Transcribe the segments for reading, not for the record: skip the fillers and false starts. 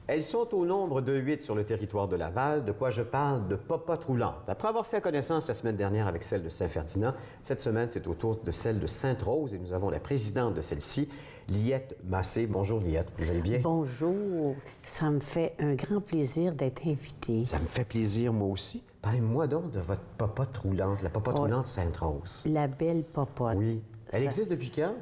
Elles sont au nombre de 8 sur le territoire de Laval, de quoi je parle de popotes roulantes. Après avoir fait connaissance la semaine dernière avec celle de Saint-Ferdinand, cette semaine, c'est au tour de celle de Sainte-Rose et nous avons la présidente de celle-ci, Liette Massé. Bonjour Liette, vous allez bien? Bonjour, ça me fait un grand plaisir d'être invitée. Ça me fait plaisir, moi aussi. Parlez-moi donc de votre popote roulante, la popote roulante Sainte-Rose. La belle popote. Oui. Elle existe depuis quand?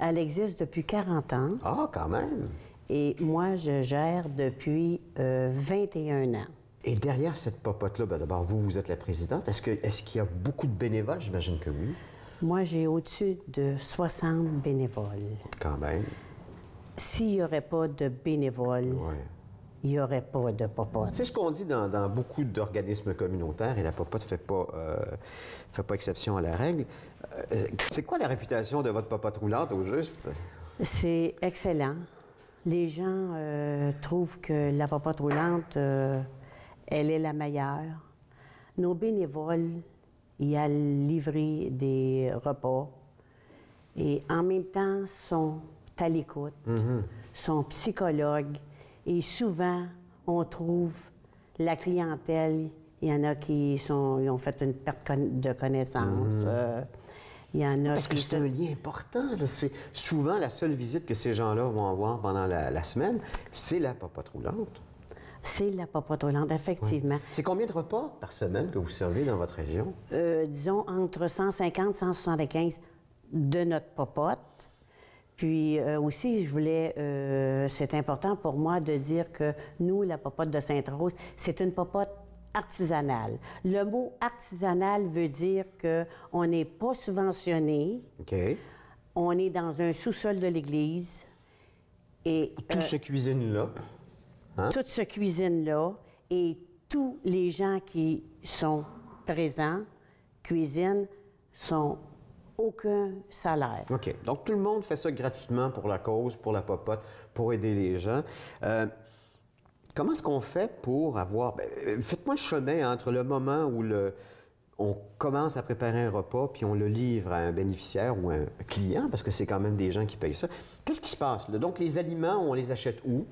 Elle existe depuis 40 ans. Ah, quand même! Et moi, je gère depuis 21 ans. Et derrière cette popote-là, d'abord, vous êtes la présidente. Est-ce qu'il y a beaucoup de bénévoles? J'imagine que oui. Moi, j'ai au-dessus de 60 bénévoles. Quand même. S'il n'y aurait pas de bénévoles, il n'y aurait pas de popote. C'est ce qu'on dit dans beaucoup d'organismes communautaires, et la popote ne fait pas exception à la règle. C'est quoi la réputation de votre popote roulante, au juste? C'est excellent. Les gens trouvent que la popote roulante, elle est la meilleure. Nos bénévoles, y a livré des repas et en même temps sont à l'écoute, sont psychologues et souvent on trouve la clientèle, il y en a qui ont fait une perte de connaissance. Il y en a Parce que c'est un lien important. C'est souvent la seule visite que ces gens-là vont avoir pendant la semaine, c'est la popote roulante. C'est la popote roulante, effectivement. Oui. C'est combien de repas par semaine que vous servez dans votre région? Disons entre 150 et 175 de notre popote. Puis aussi, je voulais, c'est important pour moi de dire que nous, la popote de Sainte-Rose, c'est une popote artisanale. Le mot artisanal veut dire qu'on n'est pas subventionné. OK. On est dans un sous-sol de l'église. Et tout se cuisine là. Hein? Tout se cuisine là. Et tous les gens qui sont présents, cuisinent, sont aucun salaire. OK. Donc, tout le monde fait ça gratuitement pour la cause, pour la popote, pour aider les gens. Comment est-ce qu'on fait pour avoir... faites-moi le chemin entre le moment où on commence à préparer un repas puis on le livre à un bénéficiaire ou un client, parce que c'est quand même des gens qui payent ça. Qu'est-ce qui se passe là? Donc, les aliments, on les achète où?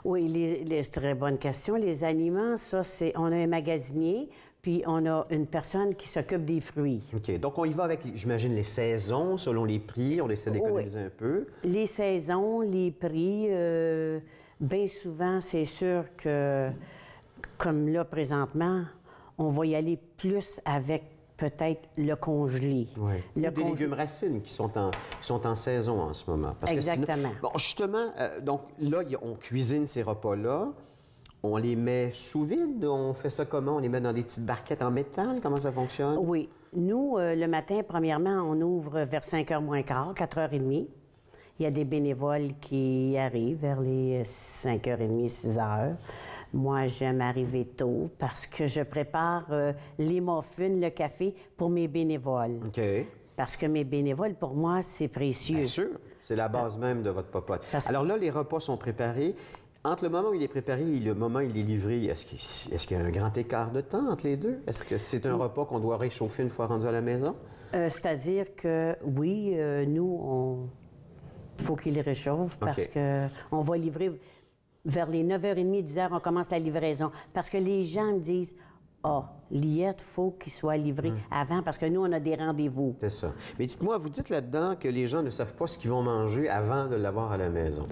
Oui, c'est une très bonne question. Les aliments, ça, c'est... On a un magasinier, puis on a une personne qui s'occupe des fruits. OK. Donc, on y va avec, j'imagine, les saisons, selon les prix. On essaie d'économiser un peu. Les saisons, les prix... bien souvent, c'est sûr que, comme là, présentement, on va y aller plus avec peut-être le congelé. Oui. Des légumes racines qui sont en saison en ce moment. Parce exactement. Que sinon, bon, justement, donc là, on cuisine ces repas-là. On les met sous vide? On fait ça comment? On les met dans des petites barquettes en métal? Comment ça fonctionne? Oui. Nous, le matin, premièrement, on ouvre vers 5h moins quart, 4h30. Il y a des bénévoles qui arrivent vers les 5h30, 6h. Moi, j'aime arriver tôt parce que je prépare les muffins, le café pour mes bénévoles. OK. Parce que mes bénévoles, pour moi, c'est précieux. Bien sûr. C'est la base même de votre popote. Alors là, les repas sont préparés. Entre le moment où il est préparé et le moment où il est livré, est-ce qu'il y a un grand écart de temps entre les deux? Est-ce que c'est un repas qu'on doit réchauffer une fois rendu à la maison? C'est-à-dire que, oui, nous, il faut qu'il les réchauffe parce qu'on va livrer vers les 9h30, 10h, on commence la livraison. Parce que les gens me disent, Liette, il faut qu'il soit livré avant parce que nous, on a des rendez-vous. C'est ça. Mais dites-moi, vous dites là-dedans que les gens ne savent pas ce qu'ils vont manger avant de l'avoir à la maison.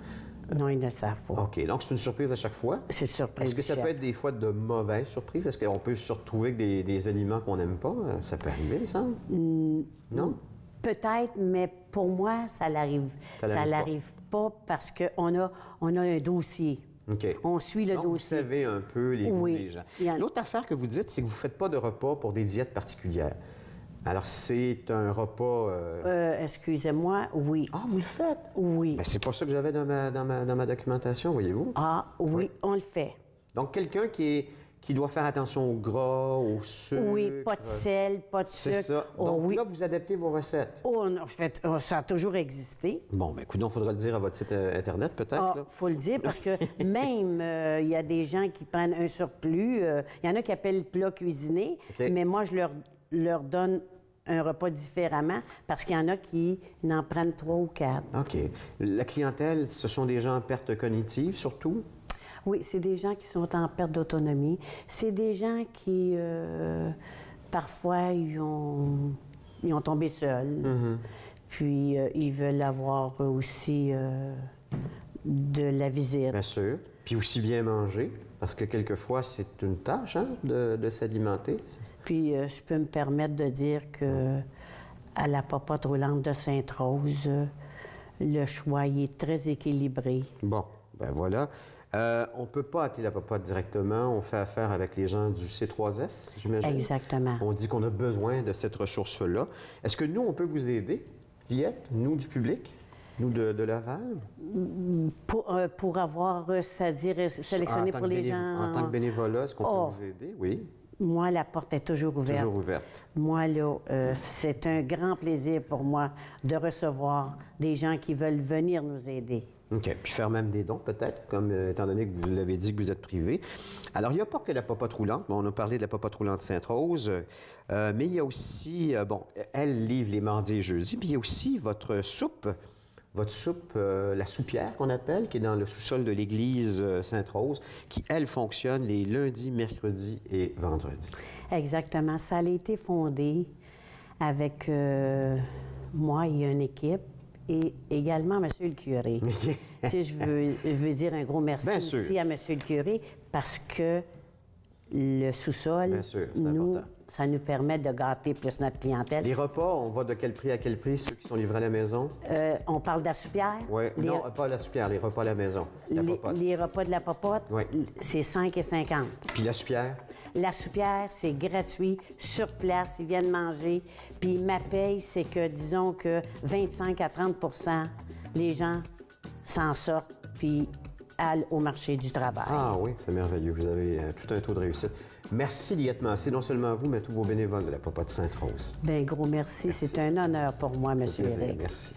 Non, ils ne savent pas. OK. Donc, c'est une surprise à chaque fois? C'est surprise. Est-ce que ça peut être des fois de mauvaises surprises? Est-ce qu'on peut se retrouver avec des aliments qu'on n'aime pas? Ça peut arriver, ça? Non? Peut-être, mais pour moi, ça l'arrive. Ça l'arrive pas parce qu'on a un dossier. OK. On suit le dossier. Vous savez un peu les goûts des gens. L'autre affaire que vous dites, c'est que vous ne faites pas de repas pour des diètes particulières. Alors, c'est un repas... Excusez-moi, oui. Ah, vous le faites? Oui. Ben, c'est pas ça que j'avais dans ma documentation, voyez-vous. Ah, oui, on le fait. Donc, quelqu'un qui doit faire attention au gras, au sucre... Oui, pas de sel, pas de sucre. C'est ça. Donc là, vous adaptez vos recettes. En fait, ça a toujours existé. Bon, bien, écoute, il faudra le dire à votre site Internet, peut-être. Il faut le dire parce que même, il y a des gens qui prennent un surplus. Il y en a qui appellent plat cuisiné, mais moi, je leur donne un repas différemment parce qu'il y en a qui n'en prennent 3 ou 4. OK. La clientèle, ce sont des gens en perte cognitive, surtout? Oui, c'est des gens qui sont en perte d'autonomie. C'est des gens qui, parfois, ils ont tombé seuls. Puis, ils veulent avoir aussi de la visite. Bien sûr. Puis aussi bien manger, parce que quelquefois, c'est une tâche hein, de s'alimenter. Puis, je peux me permettre de dire que à la popote roulante de Sainte-Rose, le choix il est très équilibré. Bon, ben voilà. On ne peut pas appeler la popote directement. On fait affaire avec les gens du C3S, j'imagine. Exactement. On dit qu'on a besoin de cette ressource-là. Est-ce que nous, on peut vous aider, Liette, nous du public, nous de Laval? Pour avoir, c'est-à-dire sélectionné pour les gens... En tant que bénévolat, est-ce qu'on peut vous aider? Oui. Moi, la porte est toujours ouverte. Toujours ouverte. Moi, là, c'est un grand plaisir pour moi de recevoir des gens qui veulent venir nous aider. OK. Puis faire même des dons, peut-être, comme étant donné que vous l'avez dit que vous êtes privé. Alors, il n'y a pas que la popote roulante. Bon, on a parlé de la popote roulante Sainte-Rose, mais il y a aussi, bon, elle livre les mardis et jeudis, puis il y a aussi votre soupe, la soupière qu'on appelle, qui est dans le sous-sol de l'église Sainte-Rose, qui, elle, fonctionne les lundis, mercredis et vendredis. Exactement. Ça a été fondé avec moi et une équipe, et également M. le curé. Tu sais, je veux dire un gros merci aussi à M. le curé, parce que le sous-sol, ça nous permet de gâter plus notre clientèle. Les repas, on va de quel prix à quel prix, ceux qui sont livrés à la maison? On parle de la soupière? Oui, non, pas la soupière, les repas à la maison. Les repas de la popote, c'est 5,50. Puis la soupière? La soupière, c'est gratuit, sur place, ils viennent manger. Puis ma paye, c'est que, disons que 25 à 30 les gens s'en sortent, puis allent au marché du travail. Ah oui, c'est merveilleux. Vous avez tout un taux de réussite. Merci, Liette Massé, non seulement vous, mais tous vos bénévoles de la Popote Sainte-Rose. Bien, gros merci. C'est un honneur pour moi, M. Éric. Merci.